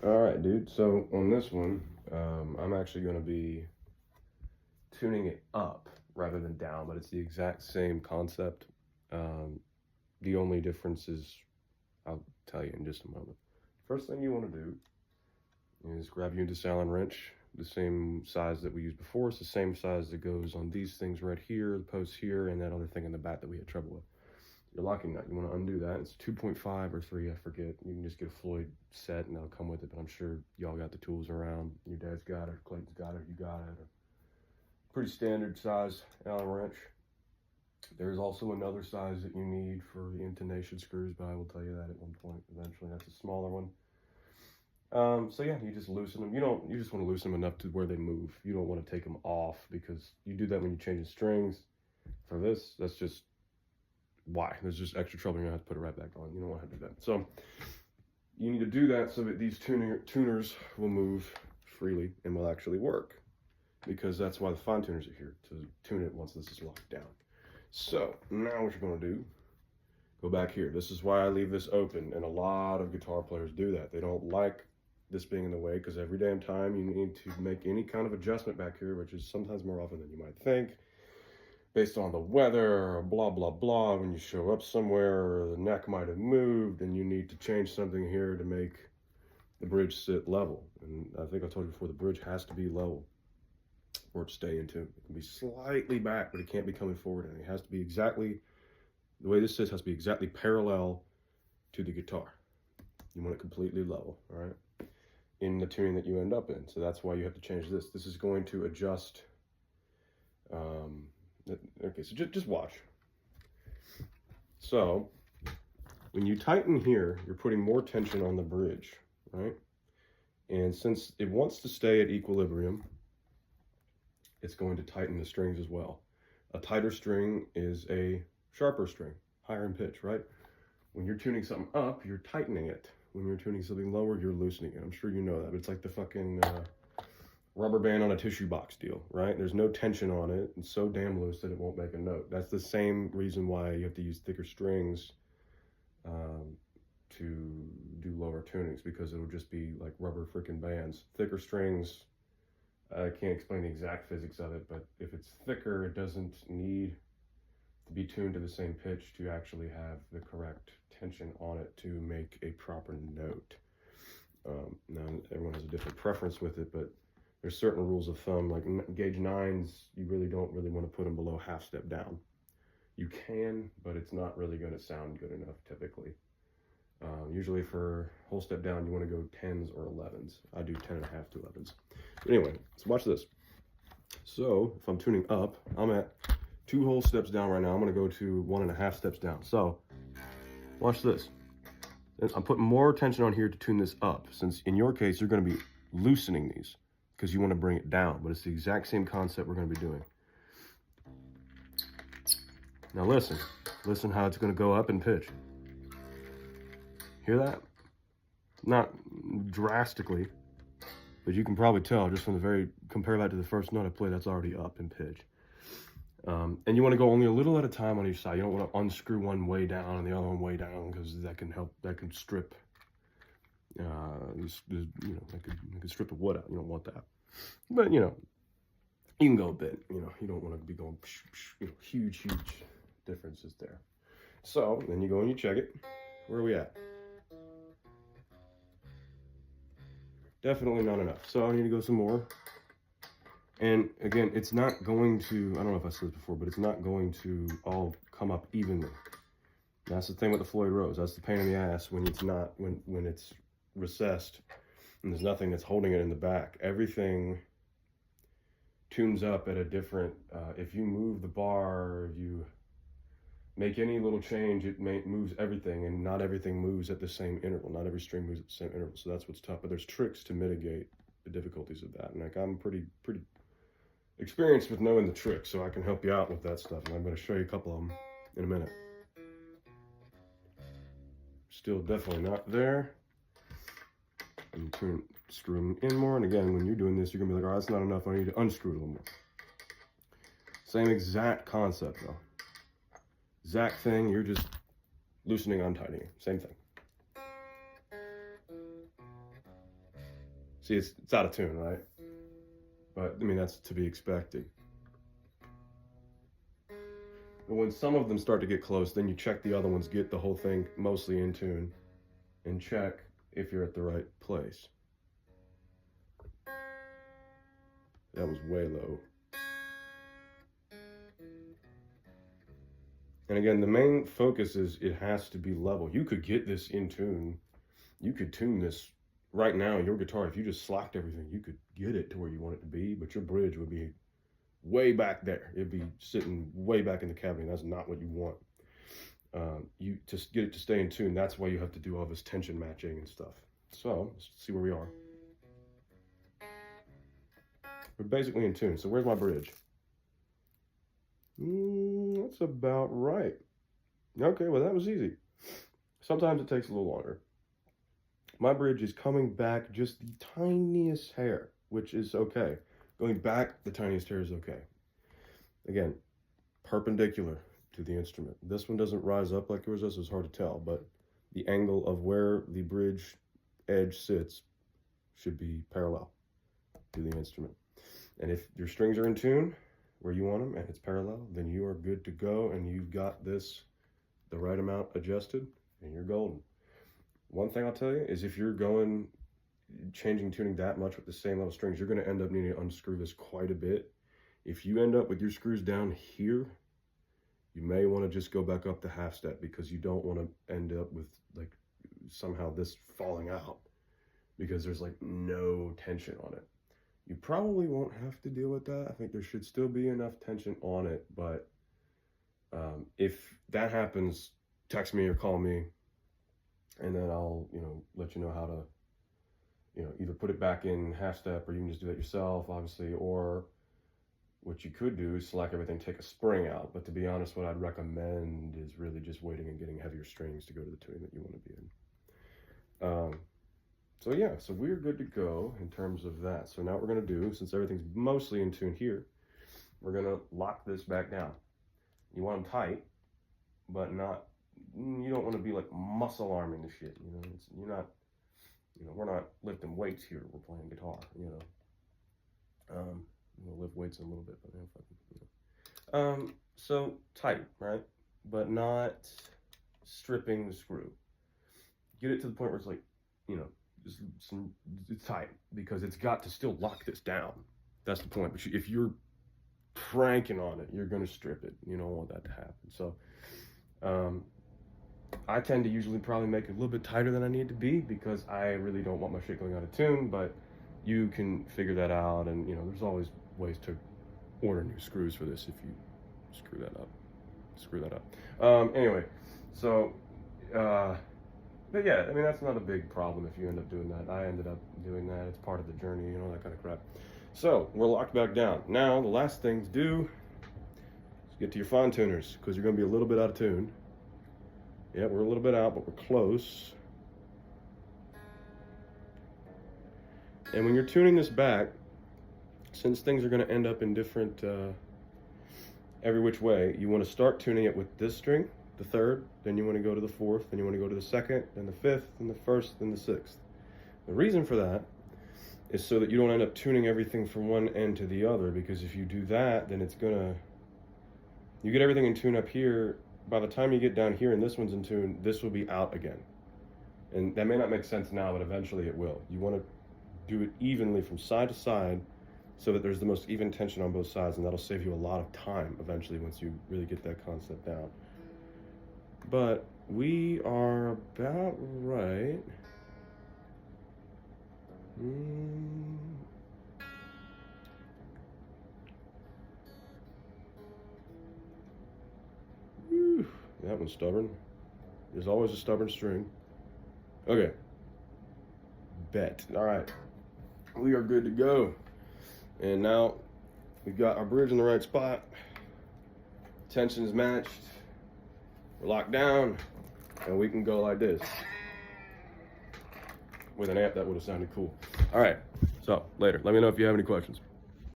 All right, dude. So on this one, I'm actually going to be tuning it up rather than down, but it's the exact same concept. Um, the only difference is, I'll tell you in just a moment. First thing you want to do is grab your Allen wrench, the same size that we used before. It's the same size that goes on these things right here, the posts here, and that other thing in the back that we had trouble with. Your locking nut, you want to undo that. It's 2.5 or 3, I forget. You can just get a Floyd set and that'll come with it, but I'm sure y'all got the tools around. Your dad's got it, Clayton's got it, you got it. Pretty standard size Allen wrench. There's also another size that you need for the intonation screws, but I will tell you that at one point eventually. That's a smaller one. So yeah, you just loosen them. You just want to loosen them enough to where they move. You don't want to take them off, because you do that when you change the strings. For this, that's just why. There's just extra trouble. You're gonna have to put it right back on. You don't want to do that. So you need to do that so that these tuners will move freely and will actually work, because that's why the fine tuners are here, to tune it once this is locked down. So now what you're going to do, go back here. This is why I leave this open, and a lot of guitar players do that. They don't like this being in the way, because every damn time you need to make any kind of adjustment back here, which is sometimes more often than you might think, based on the weather or blah blah blah. When you show up somewhere, the neck might have moved and you need to change something here to make the bridge sit level. And I think I told you before, the bridge has to be level for it to stay in tune. It can be slightly back, but it can't be coming forward, and it has to be exactly the way this sits. Has to be exactly parallel to the guitar. You want it completely level, all right, in the tuning that you end up in. So that's why you have to change this. This is going to adjust. Okay, so just watch. So when you tighten here, you're putting more tension on the bridge, right? And since it wants to stay at equilibrium, it's going to tighten the strings as well. A tighter string is a sharper string, higher in pitch, right? When you're tuning something up, you're tightening it. When you're tuning something lower, you're loosening it. I'm sure you know that, but it's like the fucking rubber band on a tissue box deal, right? There's no tension on it. It's so damn loose that it won't make a note. That's the same reason why you have to use thicker strings to do lower tunings, because it'll just be like rubber freaking bands. Thicker strings, I can't explain the exact physics of it, but if it's thicker, it doesn't need to be tuned to the same pitch to actually have the correct tension on it to make a proper note. Now, everyone has a different preference with it, but there's certain rules of thumb, like gauge 9s, you really don't want to put them below half step down. You can, but it's not really going to sound good enough typically. Usually for whole step down, you want to go 10s or 11s. I do 10.5 to 11s. But anyway, so watch this. So if I'm tuning up, I'm at 2 whole steps down right now. I'm going to go to 1.5 steps down. So watch this. I'm putting more tension on here to tune this up, since in your case, you're going to be loosening these because you want to bring it down, but it's the exact same concept we're going to be doing. Now listen how it's going to go up in pitch. Hear that? Not drastically, but you can probably tell just from compare that to the first note I played, that's already up in pitch. And you want to go only a little at a time on each side. You don't want to unscrew one way down and the other one way down, because that can strip, that could strip the wood out. You don't want that. But, you can go a bit, you don't want to be going, huge differences there. So then you go and you check it. Where are we at? Definitely not enough. So I need to go some more. And again, it's not going to, I don't know if I said this before, but it's not going to all come up evenly. That's the thing with the Floyd Rose. That's the pain in the ass when it's not, when it's recessed and there's nothing that's holding it in the back. Everything tunes up at a different, if you move the bar, if you make any little change, it moves everything, and not everything moves at the same interval. Not every string moves at the same interval, so that's what's tough. But there's tricks to mitigate the difficulties of that. And like, I'm pretty experienced with knowing the tricks, so I can help you out with that stuff. And I'm going to show you a couple of them in a minute. Still definitely not there. And screw them in more. And again, when you're doing this, you're going to be like, all right, that's not enough. I need to unscrew it a little more. Same exact concept, though. Exact thing, you're just loosening, untightening. Same thing. See, it's out of tune, right? But, I mean, that's to be expected. But when some of them start to get close, then you check the other ones, get the whole thing mostly in tune, and check if you're at the right place. That was way low. And again, the main focus is it has to be level. You could get this in tune. You could tune this right now, your guitar. If you just slacked everything, you could get it to where you want it to be, but your bridge would be way back there. It'd be sitting way back in the cavity. That's not what you want. You just get it to stay in tune. That's why you have to do all this tension matching and stuff. So let's see where we are. We're basically in tune. So where's my bridge? That's about right. Okay, well that was easy. Sometimes it takes a little longer. My bridge is coming back just the tiniest hair, which is okay. Going back the tiniest hair is okay. Again, perpendicular to the instrument. This one doesn't rise up like yours does, so it's hard to tell, but the angle of where the bridge edge sits should be parallel to the instrument. And if your strings are in tune where you want them and it's parallel, then you are good to go and you've got this the right amount adjusted and you're golden. One thing I'll tell you is if you're changing tuning that much with the same level strings, you're going to end up needing to unscrew this quite a bit. If you end up with your screws down here, you may want to just go back up the half step because you don't want to end up with like somehow this falling out because there's like no tension on it. You probably won't have to deal with that. I think there should still be enough tension on it, but if that happens, text me or call me and then I'll, let you know how to, either put it back in half step or you can just do that yourself, obviously, or what you could do is slack everything, take a spring out. But to be honest, what I'd recommend is really just waiting and getting heavier strings to go to the tuning that you want to be in. So yeah, so we're good to go in terms of that. So now what we're going to do, since everything's mostly in tune here, we're going to lock this back down. You want them tight, but not, you don't want to be like muscle arming the shit, you're not, we're not lifting weights here, we're playing guitar, we'll lift weights in a little bit, but so tight, right? But not stripping the screw. Get it to the point where it's like, it's tight, because it's got to still lock this down. That's the point. But if you're cranking on it, you're going to strip it. You don't want that to happen. So I tend to usually probably make it a little bit tighter than I need to be because I really don't want my shit going out of tune, but you can figure that out. And, there's always ways to order new screws for this if you screw that up. Anyway, so, but yeah, I mean, that's not a big problem if you end up doing that. I ended up doing that. It's part of the journey, that kind of crap. So we're locked back down. Now, the last thing to do is get to your fine tuners because you're going to be a little bit out of tune. Yeah, we're a little bit out, but we're close. And when you're tuning this back, since things are going to end up in different, every which way, you want to start tuning it with this string, the third, then you want to go to the fourth, then you want to go to the second, then the fifth, then the first, then the sixth. The reason for that is so that you don't end up tuning everything from one end to the other, because if you do that, then you get everything in tune up here. By the time you get down here and this one's in tune, this will be out again. And that may not make sense now, but eventually it will. You want to do it evenly from side to side so that there's the most even tension on both sides, and that'll save you a lot of time eventually once you really get that concept down. But we are about right. Whew, that one's stubborn. There's always a stubborn string. Okay. Bet. All right. We are good to go. And now we've got our bridge in the right spot. Tension is matched. We're locked down. And we can go like this. With an amp, that would have sounded cool. All right. So, later. Let me know if you have any questions.